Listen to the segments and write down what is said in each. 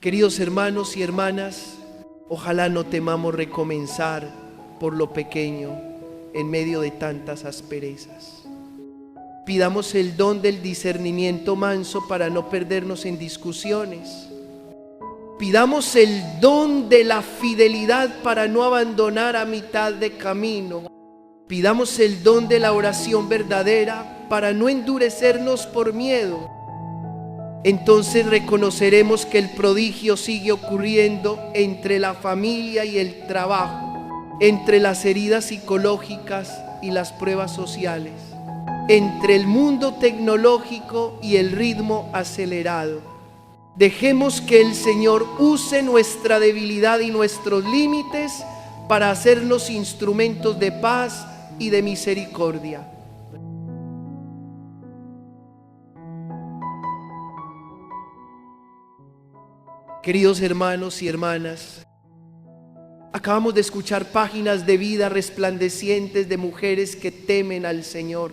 Queridos hermanos y hermanas, ojalá no temamos recomenzar por lo pequeño en medio de tantas asperezas. Pidamos el don del discernimiento manso para no perdernos en discusiones. Pidamos el don de la fidelidad para no abandonar a mitad de camino. Pidamos el don de la oración verdadera para no endurecernos por miedo. Entonces reconoceremos que el prodigio sigue ocurriendo entre la familia y el trabajo, entre las heridas psicológicas y las pruebas sociales, entre el mundo tecnológico y el ritmo acelerado. Dejemos que el Señor use nuestra debilidad y nuestros límites para hacernos instrumentos de paz y de misericordia. Queridos hermanos y hermanas, acabamos de escuchar páginas de vida resplandecientes de mujeres que temen al Señor,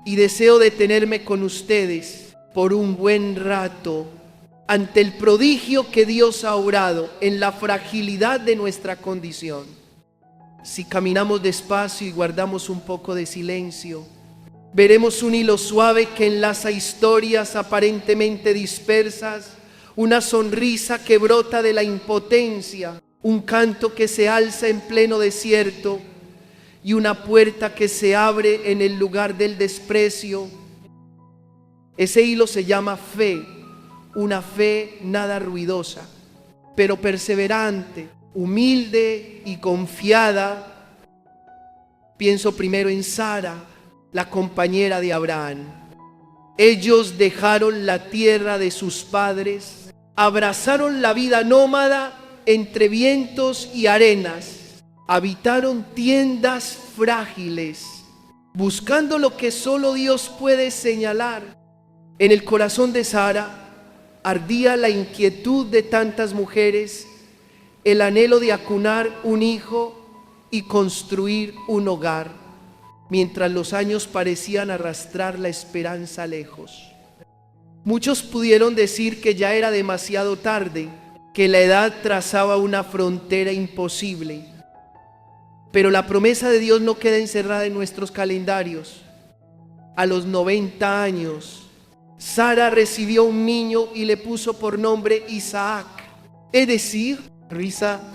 y deseo detenerme con ustedes por un buen rato ante el prodigio que Dios ha obrado en la fragilidad de nuestra condición. Si caminamos despacio y guardamos un poco de silencio, veremos un hilo suave que enlaza historias aparentemente dispersas, una sonrisa que brota de la impotencia, un canto que se alza en pleno desierto y una puerta que se abre en el lugar del desprecio. Ese hilo se llama fe, una fe nada ruidosa, pero perseverante, humilde y confiada. Pienso primero en Sara, la compañera de Abraham. Ellos dejaron la tierra de sus padres, abrazaron la vida nómada entre vientos y arenas, habitaron tiendas frágiles, buscando lo que solo Dios puede señalar. En el corazón de Sara ardía la inquietud de tantas mujeres, el anhelo de acunar un hijo y construir un hogar, mientras los años parecían arrastrar la esperanza lejos. Muchos pudieron decir que ya era demasiado tarde, que la edad trazaba una frontera imposible. Pero la promesa de Dios no queda encerrada en nuestros calendarios. A los 90 años, Sara recibió un niño y le puso por nombre Isaac, es decir, risa.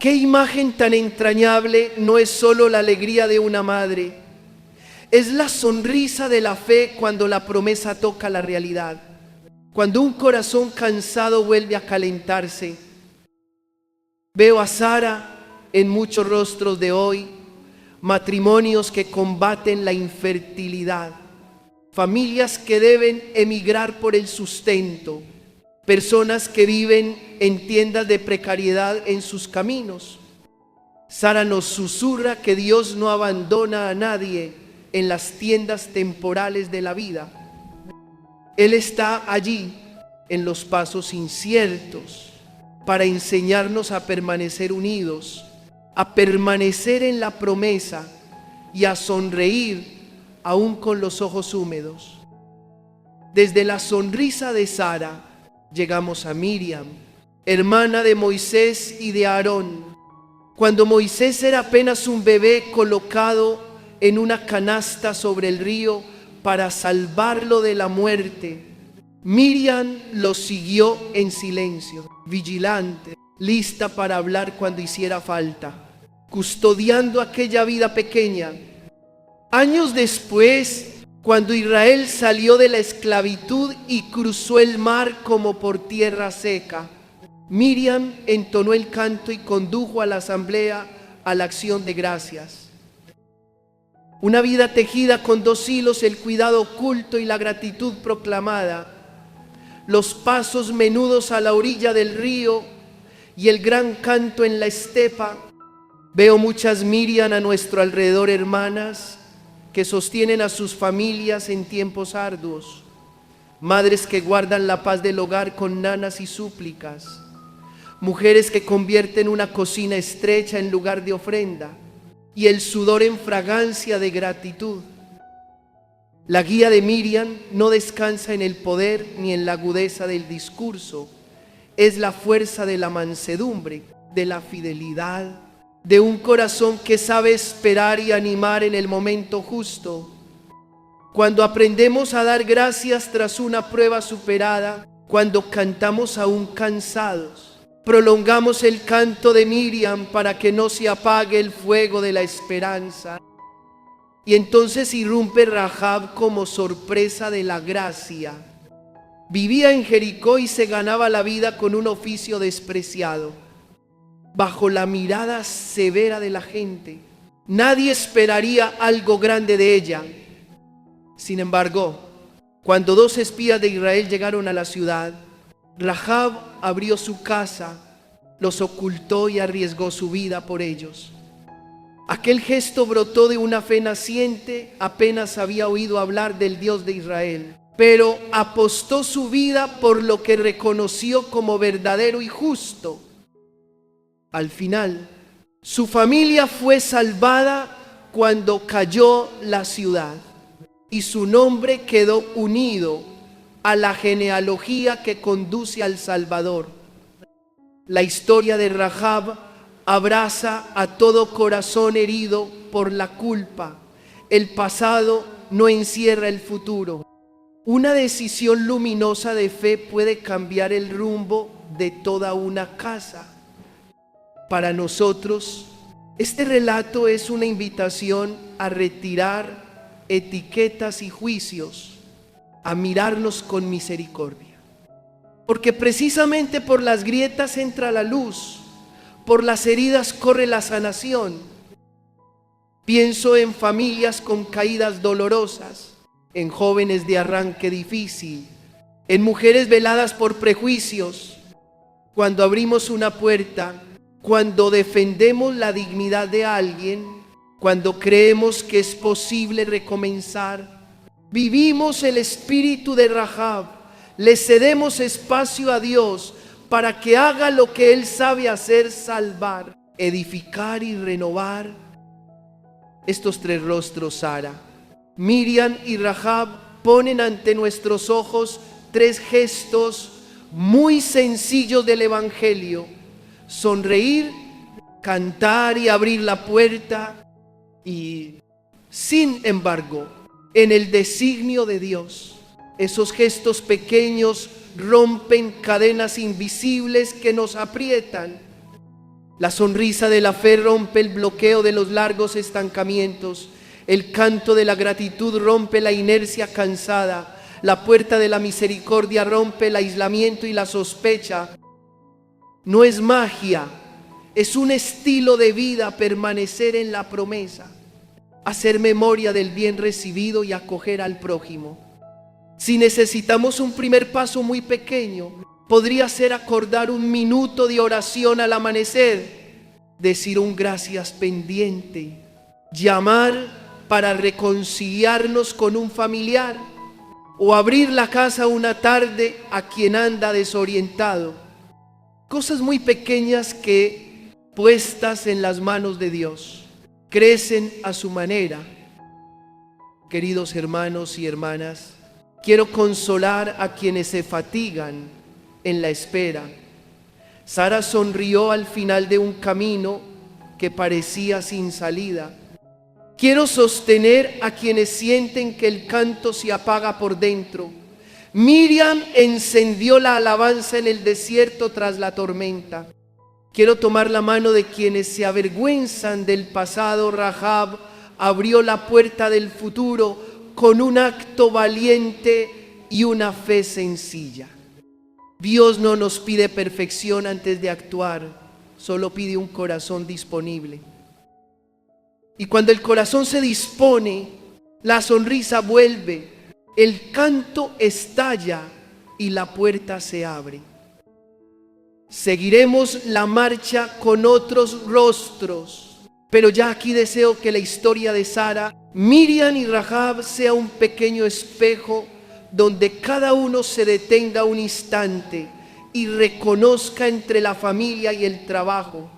Qué imagen tan entrañable no es solo la alegría de una madre, es la sonrisa de la fe cuando la promesa toca la realidad, cuando un corazón cansado vuelve a calentarse. Veo a Sara en muchos rostros de hoy, matrimonios que combaten la infertilidad, familias que deben emigrar por el sustento, personas que viven en tiendas de precariedad en sus caminos. Sara nos susurra que Dios no abandona a nadie en las tiendas temporales de la vida. Él está allí en los pasos inciertos para enseñarnos a permanecer unidos, a permanecer en la promesa y a sonreír aún con los ojos húmedos. Desde la sonrisa de Sara llegamos a Miriam, hermana de Moisés y de Aarón. Cuando Moisés era apenas un bebé colocado en una canasta sobre el río para salvarlo de la muerte, Miriam lo siguió en silencio, vigilante, lista para hablar cuando hiciera falta, custodiando aquella vida pequeña. Años después, cuando Israel salió de la esclavitud y cruzó el mar como por tierra seca, Miriam entonó el canto y condujo a la asamblea a la acción de gracias. Una vida tejida con dos hilos, el cuidado oculto y la gratitud proclamada, los pasos menudos a la orilla del río y el gran canto en la estepa. Veo muchas Miriam a nuestro alrededor, hermanas que sostienen a sus familias en tiempos arduos, madres que guardan la paz del hogar con nanas y súplicas, mujeres que convierten una cocina estrecha en lugar de ofrenda y el sudor en fragancia de gratitud. La guía de Miriam no descansa en el poder ni en la agudeza del discurso, es la fuerza de la mansedumbre, de la fidelidad, de un corazón que sabe esperar y animar en el momento justo. Cuando aprendemos a dar gracias tras una prueba superada, cuando cantamos aún cansados, prolongamos el canto de Miriam para que no se apague el fuego de la esperanza. Y entonces irrumpe Rahab como sorpresa de la gracia. Vivía en Jericó y se ganaba la vida con un oficio despreciado, bajo la mirada severa de la gente. Nadie esperaría algo grande de ella. Sin embargo, cuando 2 espías de Israel llegaron a la ciudad, Rahab abrió su casa, los ocultó y arriesgó su vida por ellos. Aquel gesto brotó de una fe naciente. Apenas había oído hablar del Dios de Israel, pero apostó su vida por lo que reconoció como verdadero y justo. Al final, su familia fue salvada cuando cayó la ciudad y su nombre quedó unido a la genealogía que conduce al Salvador. La historia de Rahab abraza a todo corazón herido por la culpa. El pasado no encierra el futuro. Una decisión luminosa de fe puede cambiar el rumbo de toda una casa. Para nosotros, este relato es una invitación a retirar etiquetas y juicios, a mirarnos con misericordia. Porque precisamente por las grietas entra la luz, por las heridas corre la sanación. Pienso en familias con caídas dolorosas, en jóvenes de arranque difícil, en mujeres veladas por prejuicios. Cuando abrimos una puerta, cuando defendemos la dignidad de alguien, cuando creemos que es posible recomenzar, vivimos el espíritu de Rahab, le cedemos espacio a Dios para que haga lo que Él sabe hacer: salvar, edificar y renovar. Estos 3 rostros, Sara, Miriam y Rahab, ponen ante nuestros ojos 3 gestos muy sencillos del Evangelio: sonreír, cantar y abrir la puerta. Y sin embargo, en el designio de Dios, esos gestos pequeños rompen cadenas invisibles que nos aprietan. La sonrisa de la fe rompe el bloqueo de los largos estancamientos. El canto de la gratitud rompe la inercia cansada. La puerta de la misericordia rompe el aislamiento y la sospecha. No es magia, es un estilo de vida permanecer en la promesa, hacer memoria del bien recibido y acoger al prójimo. Si necesitamos un primer paso muy pequeño, podría ser acordar un minuto de oración al amanecer, decir un gracias pendiente, llamar para reconciliarnos con un familiar o abrir la casa una tarde a quien anda desorientado. Cosas muy pequeñas que, puestas en las manos de Dios, crecen a su manera. Queridos hermanos y hermanas, quiero consolar a quienes se fatigan en la espera. Sara sonrió al final de un camino que parecía sin salida. Quiero sostener a quienes sienten que el canto se apaga por dentro. Miriam encendió la alabanza en el desierto tras la tormenta. Quiero tomar la mano de quienes se avergüenzan del pasado. Rahab abrió la puerta del futuro con un acto valiente y una fe sencilla. Dios no nos pide perfección antes de actuar, solo pide un corazón disponible. Y cuando el corazón se dispone, la sonrisa vuelve, el canto estalla y la puerta se abre. Seguiremos la marcha con otros rostros, pero ya aquí deseo que la historia de Sara, Miriam y Rahab sea un pequeño espejo donde cada uno se detenga un instante y reconozca entre la familia y el trabajo,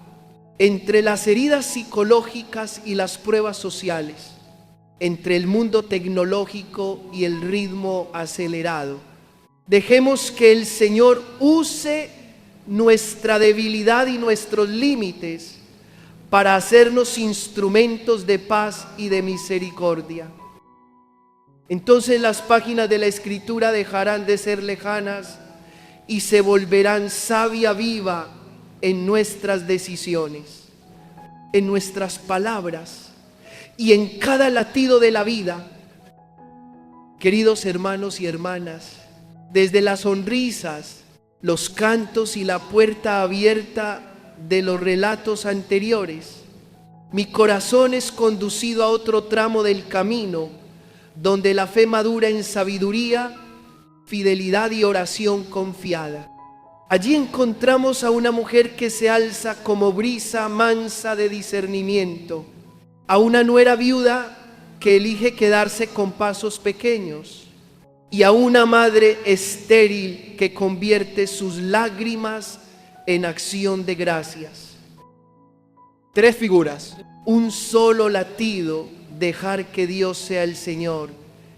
entre las heridas psicológicas y las pruebas sociales, entre el mundo tecnológico y el ritmo acelerado. Dejemos que el Señor use nuestra debilidad y nuestros límites para hacernos instrumentos de paz y de misericordia. Entonces las páginas de la Escritura dejarán de ser lejanas y se volverán savia viva en nuestras decisiones, en nuestras palabras y en cada latido de la vida. Queridos hermanos y hermanas, desde las sonrisas, los cantos y la puerta abierta de los relatos anteriores, mi corazón es conducido a otro tramo del camino, donde la fe madura en sabiduría, fidelidad y oración confiada. Allí encontramos a una mujer que se alza como brisa mansa de discernimiento, a una nuera viuda que elige quedarse con pasos pequeños, y a una madre estéril que convierte sus lágrimas en acción de gracias. 3 figuras, un solo latido, dejar que Dios sea el Señor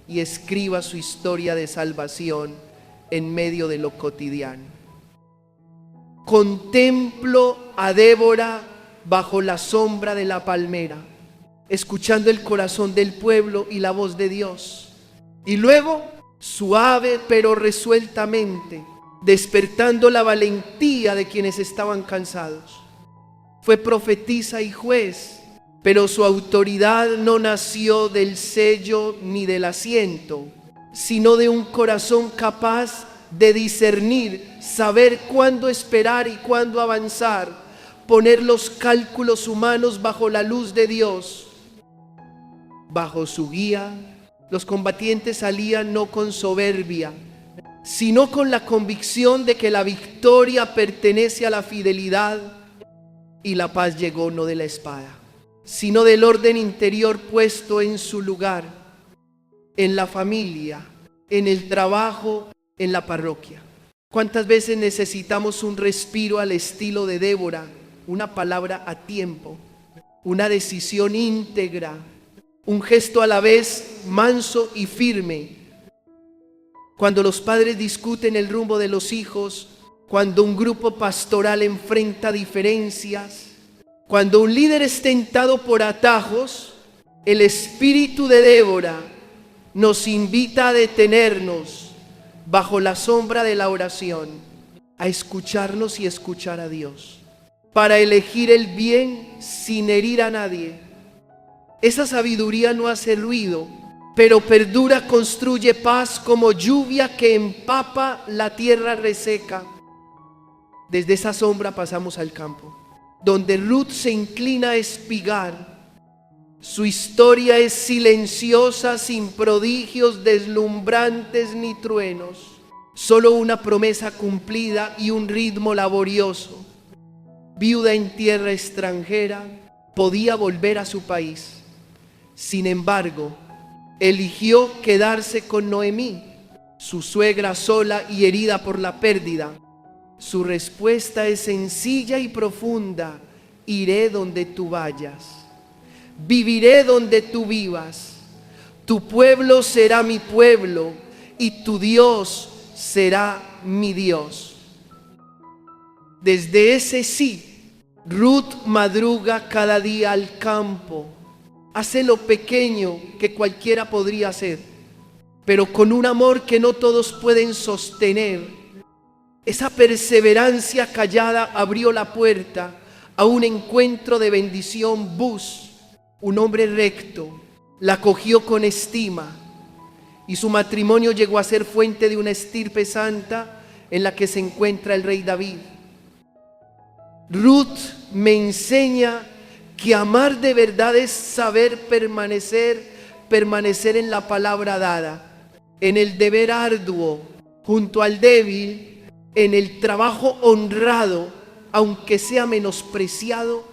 y escriba su historia de salvación en medio de lo cotidiano. Contemplo a Débora bajo la sombra de la palmera, escuchando el corazón del pueblo y la voz de Dios. Y luego, suave pero resueltamente, despertando la valentía de quienes estaban cansados. Fue profetisa y juez, pero su autoridad no nació del sello ni del asiento, sino de un corazón capaz de discernir, saber cuándo esperar y cuándo avanzar, poner los cálculos humanos bajo la luz de Dios. Bajo su guía, los combatientes salían no con soberbia, sino con la convicción de que la victoria pertenece a la fidelidad y la paz llegó no de la espada, sino del orden interior puesto en su lugar, en la familia, en el trabajo, en la parroquia. ¿Cuántas veces necesitamos un respiro al estilo de Débora, una palabra a tiempo, una decisión íntegra, un gesto a la vez manso y firme? Cuando los padres discuten el rumbo de los hijos, cuando un grupo pastoral enfrenta diferencias, cuando un líder es tentado por atajos, el espíritu de Débora nos invita a detenernos bajo la sombra de la oración, a escucharnos y escuchar a Dios, para elegir el bien sin herir a nadie. Esa sabiduría no hace ruido, pero perdura, construye paz como lluvia que empapa la tierra reseca. Desde esa sombra pasamos al campo, donde Ruth se inclina a espigar. Su historia es silenciosa, sin prodigios deslumbrantes ni truenos, solo una promesa cumplida y un ritmo laborioso. Viuda en tierra extranjera, podía volver a su país. Sin embargo, eligió quedarse con Noemí, su suegra sola y herida por la pérdida. Su respuesta es sencilla y profunda: iré donde tú vayas, viviré donde tú vivas, tu pueblo será mi pueblo y tu Dios será mi Dios. Desde ese sí, Ruth madruga cada día al campo, hace lo pequeño que cualquiera podría hacer, pero con un amor que no todos pueden sostener. Esa perseverancia callada abrió la puerta a un encuentro de bendición. Bus, un hombre recto, la acogió con estima y su matrimonio llegó a ser fuente de una estirpe santa en la que se encuentra el rey David. Ruth me enseña que amar de verdad es saber permanecer en la palabra dada, en el deber arduo, junto al débil, en el trabajo honrado, aunque sea menospreciado.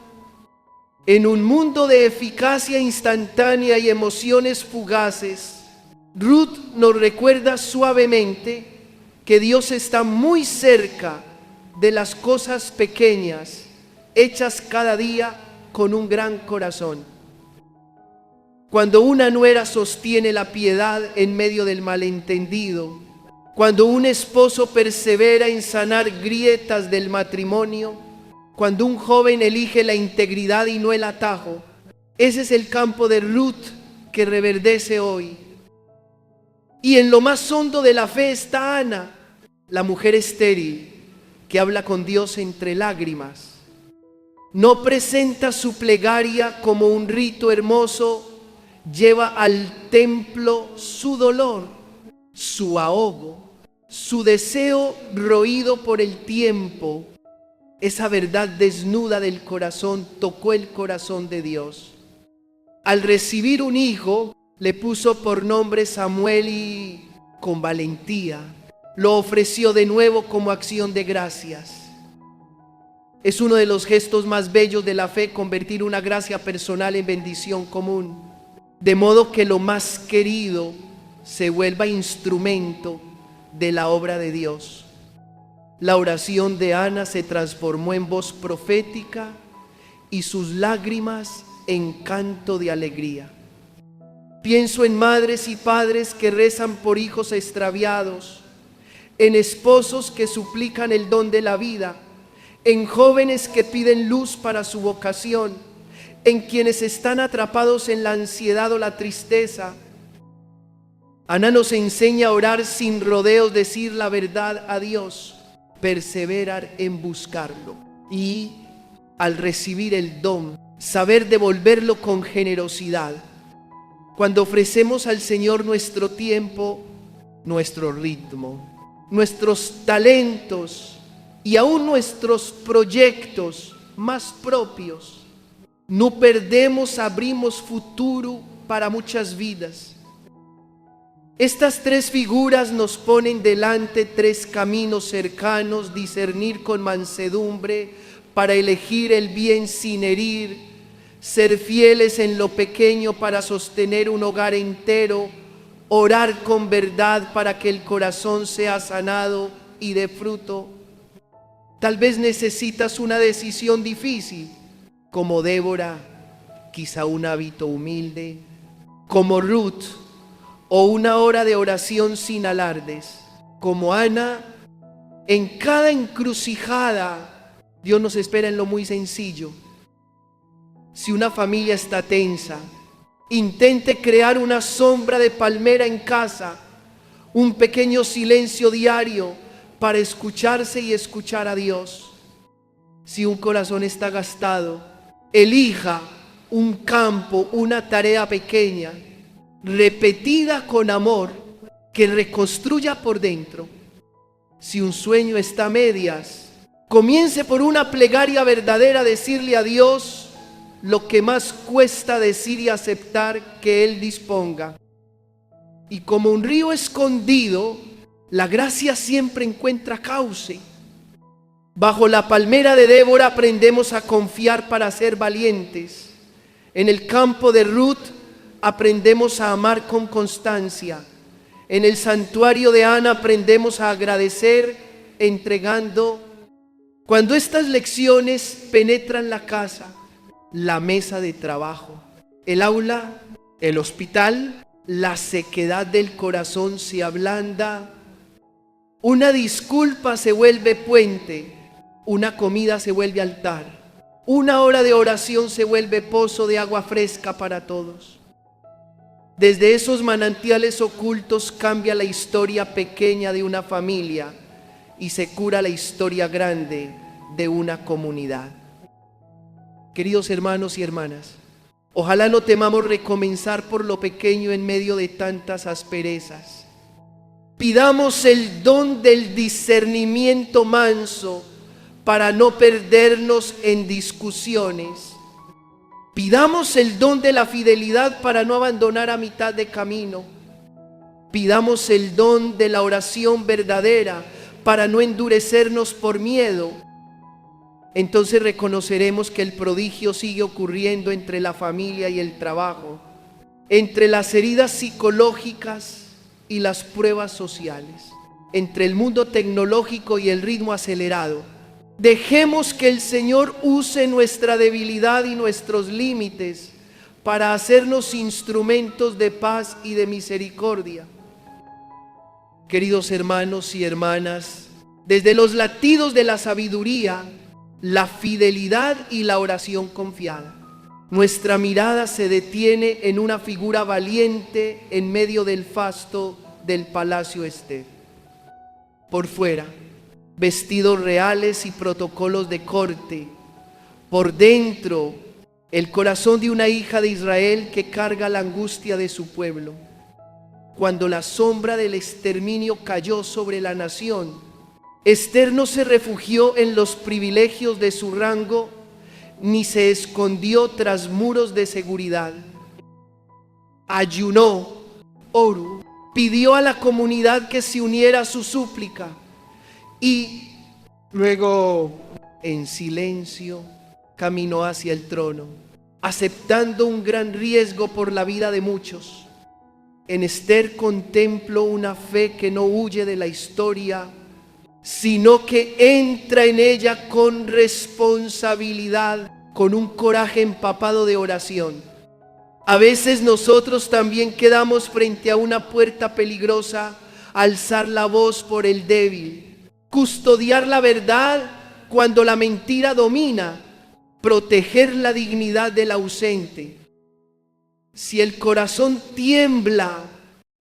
En un mundo de eficacia instantánea y emociones fugaces, Ruth nos recuerda suavemente que Dios está muy cerca de las cosas pequeñas, hechas cada día con un gran corazón. Cuando una nuera sostiene la piedad en medio del malentendido, Cuando un esposo persevera en sanar grietas del matrimonio, cuando un joven elige la integridad y no el atajo, ese es el campo de Ruth que reverdece hoy. Y en lo más hondo de la fe está Ana, la mujer estéril, que habla con Dios entre lágrimas. No presenta su plegaria como un rito hermoso, lleva al templo su dolor, su ahogo, su deseo roído por el tiempo. Esa verdad desnuda del corazón tocó el corazón de Dios. Al recibir un hijo, le puso por nombre Samuel y con valentía lo ofreció de nuevo como acción de gracias. Es uno de los gestos más bellos de la fe convertir una gracia personal en bendición común, de modo que lo más querido se vuelva instrumento de la obra de Dios. La oración de Ana se transformó en voz profética y sus lágrimas en canto de alegría. Pienso en madres y padres que rezan por hijos extraviados, en esposos que suplican el don de la vida, en jóvenes que piden luz para su vocación, en quienes están atrapados en la ansiedad o la tristeza. Ana nos enseña a orar sin rodeos, decir la verdad a Dios, perseverar en buscarlo y, al recibir el don, saber devolverlo con generosidad. Cuando ofrecemos al Señor nuestro tiempo, nuestro ritmo, nuestros talentos y aún nuestros proyectos más propios, no perdemos, abrimos futuro para muchas vidas. Estas tres figuras nos ponen delante tres caminos cercanos, discernir con mansedumbre para elegir el bien sin herir, ser fieles en lo pequeño para sostener un hogar entero, orar con verdad para que el corazón sea sanado y dé fruto. Tal vez necesitas una decisión difícil, como Débora, quizá un hábito humilde, como Ruth, o una hora de oración sin alardes, como Ana. En cada encrucijada, Dios nos espera en lo muy sencillo. Si una familia está tensa, intente crear una sombra de palmera en casa, un pequeño silencio diario para escucharse y escuchar a Dios. Si un corazón está gastado, elija un campo, una tarea pequeña, repetida con amor, que reconstruya por dentro. Si un sueño está a medias, comience por una plegaria verdadera, decirle a Dios lo que más cuesta decir y aceptar que Él disponga. Y como un río escondido, la gracia siempre encuentra cauce. Bajo la palmera de Débora aprendemos a confiar para ser valientes. En el campo de Ruth aprendemos a amar con constancia. En el santuario de Ana aprendemos a agradecer entregando. Cuando estas lecciones penetran la casa, la mesa de trabajo, el aula, el hospital, la sequedad del corazón se ablanda. Una disculpa se vuelve puente, una comida se vuelve altar, una hora de oración se vuelve pozo de agua fresca para todos. Desde esos manantiales ocultos cambia la historia pequeña de una familia y se cura la historia grande de una comunidad. Queridos hermanos y hermanas, ojalá no temamos recomenzar por lo pequeño en medio de tantas asperezas. Pidamos el don del discernimiento manso para no perdernos en discusiones. Pidamos el don de la fidelidad para no abandonar a mitad de camino. Pidamos el don de la oración verdadera para no endurecernos por miedo. Entonces reconoceremos que el prodigio sigue ocurriendo entre la familia y el trabajo, entre las heridas psicológicas y las pruebas sociales, entre el mundo tecnológico y el ritmo acelerado. Dejemos que el Señor use nuestra debilidad y nuestros límites para hacernos instrumentos de paz y de misericordia. Queridos hermanos y hermanas, desde los latidos de la sabiduría, la fidelidad y la oración confiada, nuestra mirada se detiene en una figura valiente en medio del fasto del Palacio Ester. Por fuera, vestidos reales y protocolos de corte. Por dentro, el corazón de una hija de Israel que carga la angustia de su pueblo. Cuando la sombra del exterminio cayó sobre la nación, Ester no se refugió en los privilegios de su rango, ni se escondió tras muros de seguridad. Ayunó, oró, pidió a la comunidad que se uniera a su súplica y luego, en silencio, caminó hacia el trono, aceptando un gran riesgo por la vida de muchos. En Ester contemplo una fe que no huye de la historia, sino que entra en ella con responsabilidad, con un coraje empapado de oración. A veces nosotros también quedamos frente a una puerta peligrosa, alzar la voz por el débil, custodiar la verdad cuando la mentira domina, proteger la dignidad del ausente. Si el corazón tiembla,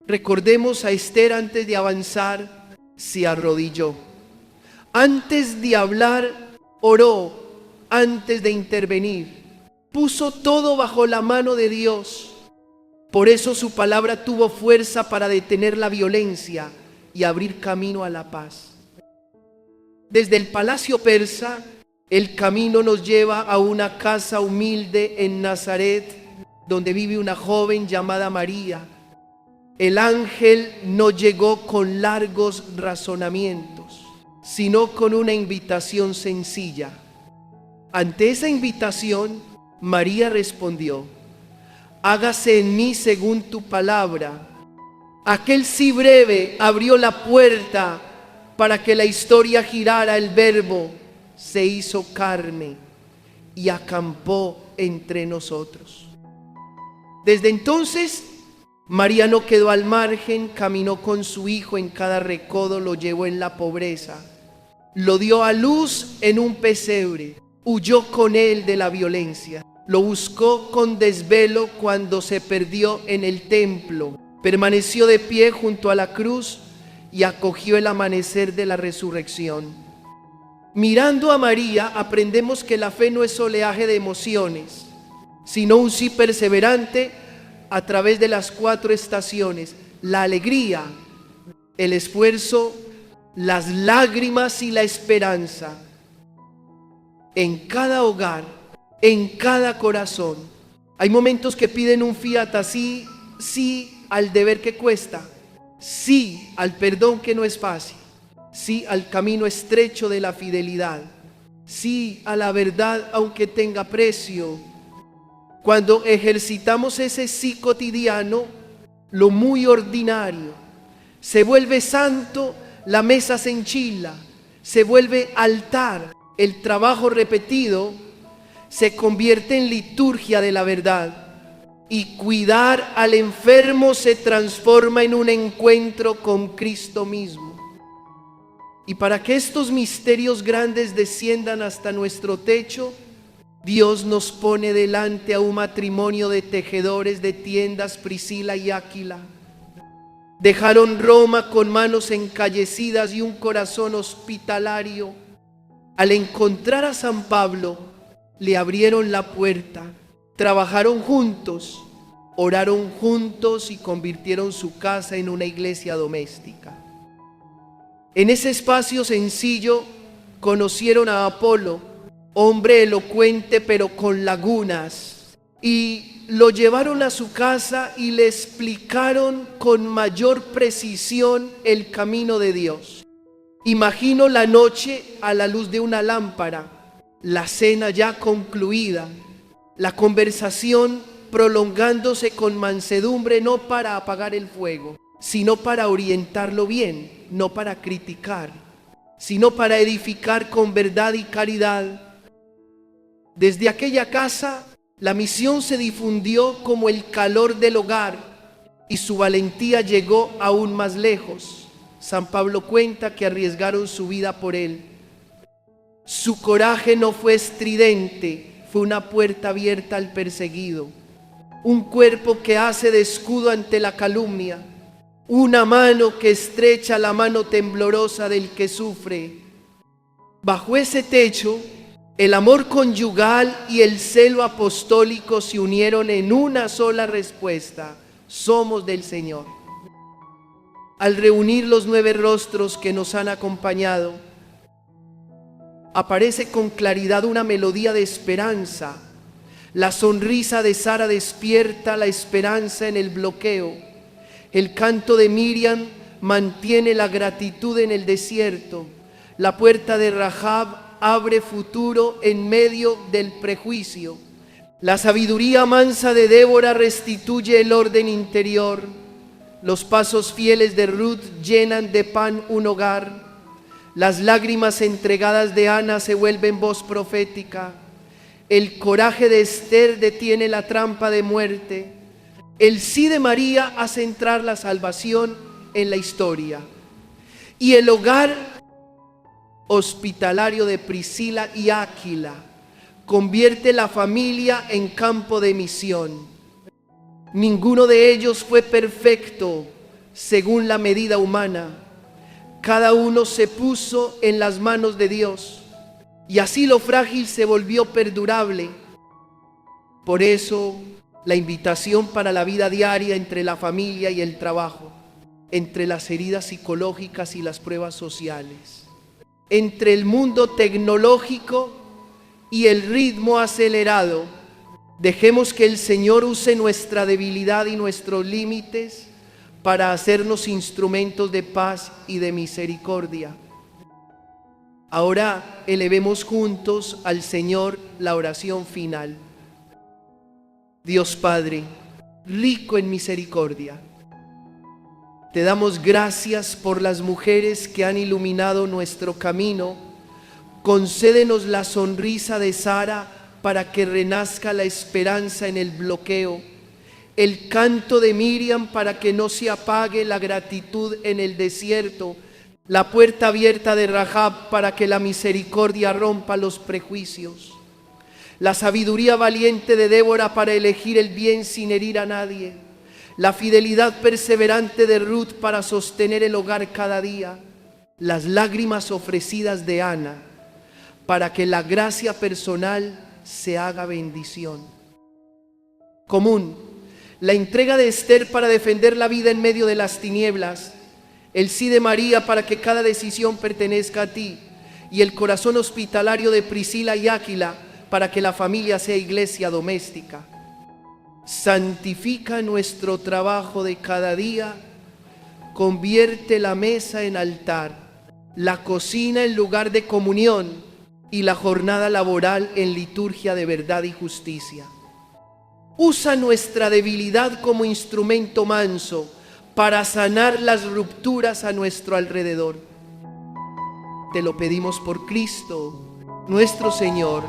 recordemos a Ester antes de avanzar, se arrodilló. Antes de hablar, oró. Antes de intervenir, puso todo bajo la mano de Dios. Por eso su palabra tuvo fuerza para detener la violencia y abrir camino a la paz. Desde el palacio persa, el camino nos lleva a una casa humilde en Nazaret, donde vive una joven llamada María. El ángel no llegó con largos razonamientos, sino con una invitación sencilla. Ante esa invitación, María respondió: hágase en mí según tu palabra. Aquel sí breve abrió la puerta para que la historia girara. El Verbo se hizo carne y acampó entre nosotros. Desde entonces, María no quedó al margen, caminó con su hijo en cada recodo, lo llevó en la pobreza, lo dio a luz en un pesebre, huyó con él de la violencia, lo buscó con desvelo cuando se perdió en el templo, permaneció de pie junto a la cruz y acogió el amanecer de la resurrección. Mirando a María, aprendemos que la fe no es oleaje de emociones, sino un sí perseverante a través de las 4 estaciones: la alegría, el esfuerzo, las lágrimas y la esperanza. En cada hogar, en cada corazón, hay momentos que piden un fiat así, sí al deber que cuesta, sí al perdón que no es fácil, sí al camino estrecho de la fidelidad, sí a la verdad aunque tenga precio. Cuando ejercitamos ese sí cotidiano, lo muy ordinario se vuelve santo, la mesa se enchila, se vuelve altar, el trabajo repetido se convierte en liturgia de la verdad, y cuidar al enfermo se transforma en un encuentro con Cristo mismo. Y para que estos misterios grandes desciendan hasta nuestro techo, Dios nos pone delante a un matrimonio de tejedores de tiendas, Priscila y Áquila. Dejaron Roma con manos encallecidas y un corazón hospitalario. Al encontrar a San Pablo, le abrieron la puerta, trabajaron juntos, oraron juntos y convirtieron su casa en una iglesia doméstica. En ese espacio sencillo conocieron a Apolo, hombre elocuente pero con lagunas, y lo llevaron a su casa y le explicaron con mayor precisión el camino de Dios. Imagino la noche a la luz de una lámpara, la cena ya concluida, la conversación prolongándose con mansedumbre, no para apagar el fuego, sino para orientarlo bien, no para criticar, sino para edificar con verdad y caridad. Desde aquella casa, la misión se difundió como el calor del hogar y su valentía llegó aún más lejos. San Pablo cuenta que arriesgaron su vida por él. Su coraje no fue estridente, fue una puerta abierta al perseguido, un cuerpo que hace de escudo ante la calumnia, una mano que estrecha la mano temblorosa del que sufre. Bajo ese techo, el amor conyugal y el celo apostólico se unieron en una sola respuesta: somos del Señor. Al reunir los 9 rostros que nos han acompañado, aparece con claridad una melodía de esperanza. La sonrisa de Sara despierta la esperanza en el bloqueo. El canto de Miriam mantiene la gratitud en el desierto. La puerta de Rahab abre futuro en medio del prejuicio. La sabiduría mansa de Débora restituye el orden interior. Los pasos fieles de Ruth llenan de pan un hogar. Las lágrimas entregadas de Ana se vuelven voz profética. El coraje de Esther detiene la trampa de muerte. El sí de María hace entrar la salvación en la historia. Y el hogar hospitalario de Priscila y Áquila convierte la familia en campo de misión. Ninguno de ellos fue perfecto según la medida humana. Cada uno se puso en las manos de Dios, y así lo frágil se volvió perdurable. Por eso, la invitación para la vida diaria entre la familia y el trabajo, entre las heridas psicológicas y las pruebas sociales, entre el mundo tecnológico y el ritmo acelerado. Dejemos que el Señor use nuestra debilidad y nuestros límites para hacernos instrumentos de paz y de misericordia. Ahora elevemos juntos al Señor la oración final. Dios Padre, rico en misericordia, te damos gracias por las mujeres que han iluminado nuestro camino. Concédenos la sonrisa de Sara para que renazca la esperanza en el bloqueo, el canto de Miriam para que no se apague la gratitud en el desierto, la puerta abierta de Rahab para que la misericordia rompa los prejuicios, la sabiduría valiente de Débora para elegir el bien sin herir a nadie, la fidelidad perseverante de Ruth para sostener el hogar cada día, las lágrimas ofrecidas de Ana para que la gracia personal se haga bendición. Común, la entrega de Esther para defender la vida en medio de las tinieblas, el sí de María para que cada decisión pertenezca a ti, y el corazón hospitalario de Priscila y Áquila para que la familia sea iglesia doméstica. Santifica nuestro trabajo de cada día, convierte la mesa en altar, la cocina en lugar de comunión y la jornada laboral en liturgia de verdad y justicia. Usa nuestra debilidad como instrumento manso para sanar las rupturas a nuestro alrededor. Te lo pedimos por Cristo, nuestro Señor.